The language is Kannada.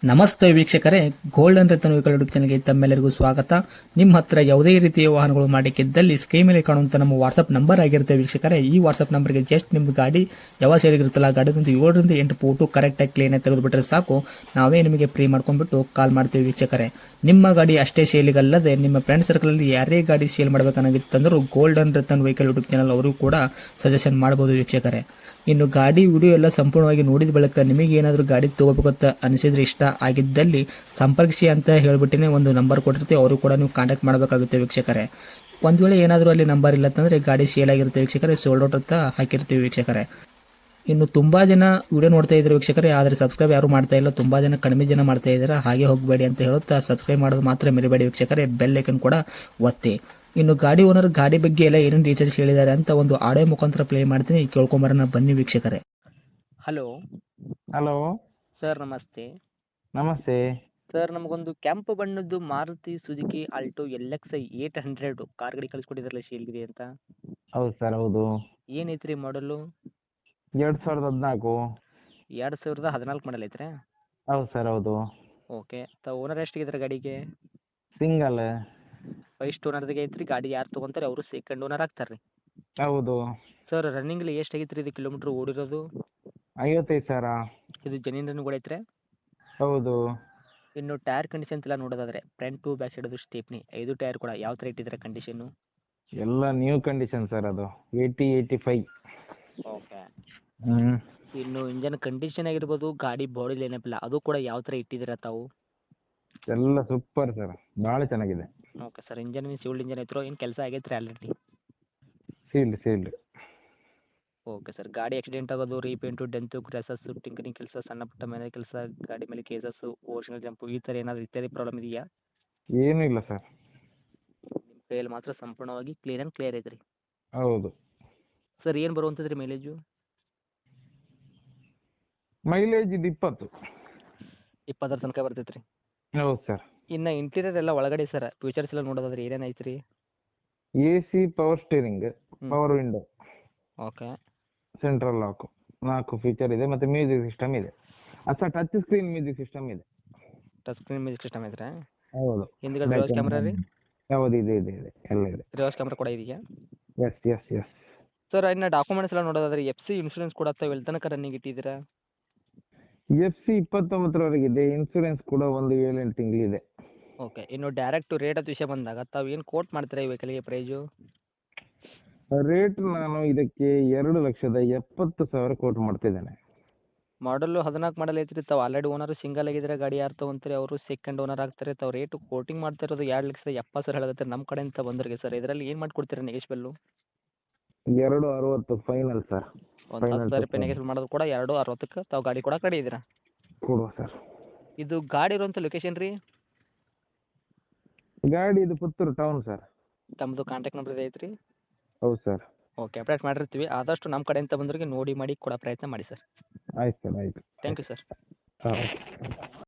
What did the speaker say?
ನಮಸ್ತೆ ವೀಕ್ಷಕರೇ, ಗೋಲ್ಡನ್ ರತನ್ ವೆಹಿಕಲ್ ಯೂಟ್ಯೂಬ್ ಚಾನಲ್ಗೆ ತಮ್ಮೆಲ್ಲರಿಗೂ ಸ್ವಾಗತ. ನಿಮ್ಮ ಹತ್ರ ಯಾವುದೇ ರೀತಿಯ ವಾಹನಗಳು ಮಾಡಿಕ್ಕಿದ್ದಲ್ಲಿ ಸ್ಕ್ರೀನ್ ಮೇಲೆ ಕಾಣುವಂತ ನಮ್ಮ ವಾಟ್ಸ್ಆಪ್ ನಂಬರ್ ಆಗಿರುತ್ತೆ ವೀಕ್ಷಕರೇ. ಈ ವಾಟ್ಸ್ಆಪ್ ನಂಬರ್ಗೆ ಜಸ್ಟ್ ನಿಮ್ದು ಗಾಡಿ ಯಾವ ಸೇರಿಗಿರುತ್ತಲ್ಲ ಗಾಡಿದಂತ 7ರಿಂದ 8 ಫೋಟೋ ಕರೆಕ್ಟಾಗಿ ಕ್ಲೀನ್ ಆಗಿ ತೆಗೆದುಬಿಟ್ರೆ ಸಾಕು, ನಾವೇ ನಿಮಗೆ ಫ್ರೀ ಮಾಡ್ಕೊಂಡ್ಬಿಟ್ಟು ಕಾಲ್ ಮಾಡ್ತೀವಿ ವೀಕ್ಷಕರೇ. ನಿಮ್ಮ ಗಾಡಿ ಅಷ್ಟೇ ಸೇಲಿಗಲ್ಲದೆ ನಿಮ್ಮ ಫ್ರೆಂಡ್ ಸರ್ಕಲ್ ಅಲ್ಲಿ ಯಾರೇ ಗಾಡಿ ಸೇಲ್ ಮಾಡಬೇಕನ್ನಾಗಿತ್ತಂದ್ರೂ golden Ratan vehicle YouTube channel ಅವರು ಕೂಡ ಸಜೆಷನ್ ಮಾಡಬಹುದು ವೀಕ್ಷಕರೇ. ಇನ್ನು ಗಾಡಿ ವಿಡಿಯೋ ಎಲ್ಲ ಸಂಪೂರ್ಣವಾಗಿ ನೋಡಿದ ಬಳಿಕ ನಿಮಗೆ ಏನಾದರೂ ಗಾಡಿ ತಗೋಬೇಕಂತ ಅನಿಸಿದ್ರೆ, ಇಷ್ಟ ಆಗಿದ್ದಲ್ಲಿ ಸಂಪರ್ಕಿಸಿ ಅಂತ ಹೇಳ್ಬಿಟ್ಟಿನೇ ಒಂದು ನಂಬರ್ ಕೊಟ್ಟಿರ್ತೀವಿ, ಅವರು ಕೂಡ ನೀವು ಕಾಂಟ್ಯಾಕ್ಟ್ ಮಾಡಬೇಕಾಗುತ್ತೆ ವೀಕ್ಷಕರೇ. ಒಂದು ವೇಳೆ ಏನಾದರೂ ಅಲ್ಲಿ ನಂಬರ್ ಇಲ್ಲ ಅಂತಂದರೆ ಗಾಡಿ ಸೇಲ್ ಆಗಿರುತ್ತೆ ವೀಕ್ಷಕರೇ, ಸೋಲ್ಡ್ ಔಟ್ ಅಂತ ಹಾಕಿರ್ತೀವಿ ವೀಕ್ಷಕರೇ. ಇನ್ನು ತುಂಬಾ ಜನ ವಿಡಿಯೋ ನೋಡ್ತಾ ಇದ್ದಾರೆ ವೀಕ್ಷಕರೇ, ಆದರೆ ಸಬ್ಸ್ಕ್ರೈಬ್ ಯಾರು ಮಾಡ್ತಾ ಇಲ್ಲ, ತುಂಬಾ ಜನ ಕಡಿಮೆ ಜನ ಮಾಡ್ತಾ ಇದ್ದಾರೆ. ಹಾಗೆ ಹೋಗಬೇಡಿ ಅಂತ ಹೇಳುತ್ತಾ ಸಬ್ಸ್ಕ್ರೈಬ್ ಮಾಡೋದು ಮಾತ್ರ ಮರಿಬೇಡಿ ವೀಕ್ಷಕರೇ, ಬೆಲ್ ಐಕನ್ ಕೂಡ ಒತ್ತಿ. ಇನ್ನು ಗಾಡಿ ಓನರ್ ಗಾಡಿ ಬಗ್ಗೆ ಎಲ್ಲ ಏನೇನು ಡೀಟೇಲ್ಸ್ ಹೇಳಿದ್ದಾರೆ ಅಂತ ಒಂದು ಆಡಿಯೋ ಮುಖಾಂತರ ಪ್ಲೇ ಮಾಡ್ತೀನಿ, ಕೇಳ್ಕೊಂಬರೋಣ ಬನ್ನಿ ವೀಕ್ಷಕರೇ. ಹಲೋ ಹಲೋ ಸರ್, ನಮಸ್ತೆ. ನಮಸ್ತೆ. ಸರ್, ನಮಗೊಂದು ಕೆಂಪು ಬಣ್ಣದ್ದು Maruti Suzuki Alto LX 800 car ಗಾಡಿ ಕಳಿಸ್ಕೊಟ್ಟಿದ್ರಲ್ಲ ಶೇಲ್ಗಿದೆ ಅಂತ. ಹೌದು ಸರ್, ಹೌದು. ಏನೈತ್ರಿ ಮಾಡಲು? 2014. 2014 ಮಾಡಲ್ ಐತ್ರಿ? ಹೌದು ಸರ್, ಹೌದು. ಓಕೆ. ಓನರ್ ಎಷ್ಟಿಗಿದ್ರೆ ಗಾಡಿಗೆ? ಸಿಂಗಲ್. ಫಸ್ಟ್ ಓನರ್ದಾಗೆ ಐತ್ರಿ. ಗಾಡಿ ಯಾರು ತೊಗೊಂತಾರೆ ಅವರು ಸೆಕೆಂಡ್ ಓನರ್ ಆಗ್ತಾರೆ ರೀ? ಹೌದು. ಸರ್, ರನ್ನಿಂಗ್ಲಿ ಎಷ್ಟು ಆಗೈತೆ ರೀ ಇದು ಕಿಲೋಮೀಟ್ರ್ ಓಡಿರೋದು? 55,000. ಇದು ಜೆನ್ಯೂನ್ ರನ್ನಿಂಗ್ ಐತ್ರಿ? ಹೌದು. ಇನ್ನು ಟೈರ್ ಕಂಡೀಷನ್ಸ್ ಎಲ್ಲ ನೋಡೋದಾದ್ರೆ front to back side stepney 5 tyre ಕೂಡ ಯಾವ ಥರ ಇಟ್ಟಿದ್ದಾರೆ ಕಂಡೀಷನ್ನು? ಎಲ್ಲ ನ್ಯೂ ಕಂಡೀಷನ್ ಸರ್, ಅದು 85. ಓಕೆ. ಹ್ಞೂ. ಇನ್ನು ಇಂಜನ್ ಕಂಡೀಷನ್ ಆಗಿರ್ಬೋದು, ಗಾಡಿ ಬಾಡಿ ಲೈನಪ್ ಅದು ಕೂಡ ಯಾವ ಥರ ಇಟ್ಟಿದ್ದೀರಾ ತಾವು? ಎಲ್ಲ ಸೂಪರ್ ಸರ್, ಭಾಳ ಚೆನ್ನಾಗಿದೆ. Okay sir. Engine civil engine ಐತ್ರೋ ಏನು ಕೆಲಸ ಆಗೈತೆ ರೀ ಆಲ್ರೆಡಿ? ಸೀಲ್ಡ್. Okay sir. ಗಾಡಿ ಆಕ್ಸಿಡೆಂಟ್ ಆಗೋದು, ರೀಪೇಂಟು, ಡೆಂತು, ಕ್ರ್ಯಾಸಸ್ಸು, ಟಿಂಕರಿಂಗ್ ಕೆಲಸ, ಸಣ್ಣ ಪುಟ್ಟ ಮನೆ ಕೆಲಸ, ಗಾಡಿ ಮೇಲೆ ಕೇಸಸ್ಸು, ಓರಿಜಿನಲ್ ಜಂಪು ಈ ಥರ ಏನಾದರೂ ಇತ್ಯಾದಿ ಪ್ರಾಬ್ಲಮ್ ಇದೆಯಾ? ಏನೂ ಇಲ್ಲ ಸರ್. ನಿಮ್ಮ ಕೈಯಲ್ಲಿ ಮಾತ್ರ ಸಂಪೂರ್ಣವಾಗಿ ಕ್ಲೀನ್ ಆ್ಯಂಡ್ ಕ್ಲಿಯರ್ ಐತೆ ರೀ? ಹೌದು. ಸರ್, ಏನು ಬರುವಂಥದ್ದು ರೀ ಮೈಲೇಜು? ಮೈಲೇಜ್ ಇದು 20. 20 ತನಕ ಬರ್ತೈತೆ ರೀ? ಹೌದು ಸರ್. ಇನ್ನು ಇಂಟೀರಿಯರ್ ಎಲ್ಲ ಒಳಗಡೆ ಸರ್ ಫ್ಯೂಚರ್ಸ್ ಎಲ್ಲ ನೋಡೋದಾದ್ರೆ ಏನೇನು ಐತೆ ರೀ? AC, power steering, power window, okay. Central lock, 4 feature ಇದೆ. ಮತ್ತು ಮ್ಯೂಸಿಕ್ ಸಿಸ್ಟಮ್ ಇದೆ. Sir, touch screen music system ಇದೆ. ಟಚ್ ಸ್ಕ್ರೀನ್ ಮ್ಯೂಸಿಕ್ ಸಿಸ್ಟಮ್ ಐತ್ರಾ? ಹೌದು. ಹಿಂದ್ಗಡೆ ರಿವರ್ಸ್ ಕ್ಯಾಮ್ರಾ ರೀ? ಹೌದು, ಇದೆ ಎಲ್ಲ ಇದೆ. ರಿವರ್ಸ್ ಕ್ಯಾಮ್ರಾ ಕೂಡ ಇದೆಯಾ? ಎಸ್. ಸರ್, ಇನ್ನು ಡಾಕ್ಯುಮೆಂಟ್ಸ್ ಎಲ್ಲ ನೋಡೋದಾದ್ರೆ FC ಇನ್ಶೂರೆನ್ಸ್ ಕೂಡ ತಾವು ಎಲ್ಲಿ ತನಕ ರನ್ನಿಂಗ್ ಇಟ್ಟಿದ್ದೀರಾ? FC 29ರವರೆಗೆ ಇದೆ. ಇನ್ಸೂರೆನ್ಸ್ ಕೂಡ ಒಂದು 7-8 ತಿಂಗಳಿದೆ. ಓಕೆ. ಇನ್ನು ಡೈರೆಕ್ಟ್ ರೇಟ್ ಅಂತ ವಿಷಯ ಬಂದಾಗ ತಾವು ಏನು ಕೋಟ್ ಮಾಡ್ತೀರಾ ಈ ವೆಹಿಕಲ್ಗೆ ಪ್ರೈಸು? ರೇಟ್ ನಾನು ಇದಕ್ಕೆ 2,70,000 ಕೋಟ್ ಮಾಡ್ತಿದ್ದೇನೆ. ಮಾಡಲು 14 ಮಾಡಲ್ ಐತ್ರಿ. ತಾವು ಆಲ್ರೆಡಿ ಓನರು ಸಿಂಗಲ್ ಆಗಿದ್ರೆ ಗಾಡಿ ಯಾರು ತೊಗೊಂತಾರೆ ಅವರು ಸೆಕೆಂಡ್ ಓನರ್ ಆಗ್ತಾರೆ. ತಾವು ರೇಟು ಕೋಟಿಂಗ್ ಮಾಡ್ತಾ ಇರೋದು 2,70,000 ಹೇಳತ್ತೆ ನಮ್ಮ ಕಡೆಯಿಂದ ಬಂದವರಿಗೆ. ಸರ್, ಇದರಲ್ಲಿ ಏನು ಮಾಡಿಕೊಡ್ತೀರಾ ನೆಗೆಶ್ಬಲ್ಲು? 260 ಫೈನಲ್ ಸರ್. ಒಂದು 10,000 ರೂಪಾಯಿ ನೆಗೆಶ್ಬಲ್ ಮಾಡೋದು ಕೂಡ 260ಕ್ಕೆ ತಾವು ಗಾಡಿ ಕೂಡ ಕಡೆ ಇದ್ದೀರಾ? ಕೊಡುವ ಸರ್. ಇದು ಗಾಡಿ ಇರುವಂಥ ಲೊಕೇಶನ್ ರೀ? ಗಾಡಿ ಇದು ಪುತ್ತೂರು ಟೌನ್ ಸರ್. ತಮ್ಮದು ಕಾಂಟ್ಯಾಕ್ಟ್ ನಂಬರ್ ಇದೆ ಐತ್ರಿ? ಹೌದು ಸರ್. ಓಕೆ. ಅಪ್ಡೇಟ್ ಮಾಡಿರ್ತೀವಿ. ಆದಷ್ಟು ನಮ್ಮ ಕಡೆಯಿಂದ ಬಂದವರಿಗೆ ನೋಡಿ ಮಾಡಿ ಕೊಡೋ ಪ್ರಯತ್ನ ಮಾಡಿ ಸರ್. ಆಯ್ತು ಸರ್, ಆಯಿತು. Thank you sir. ಹಾಂ.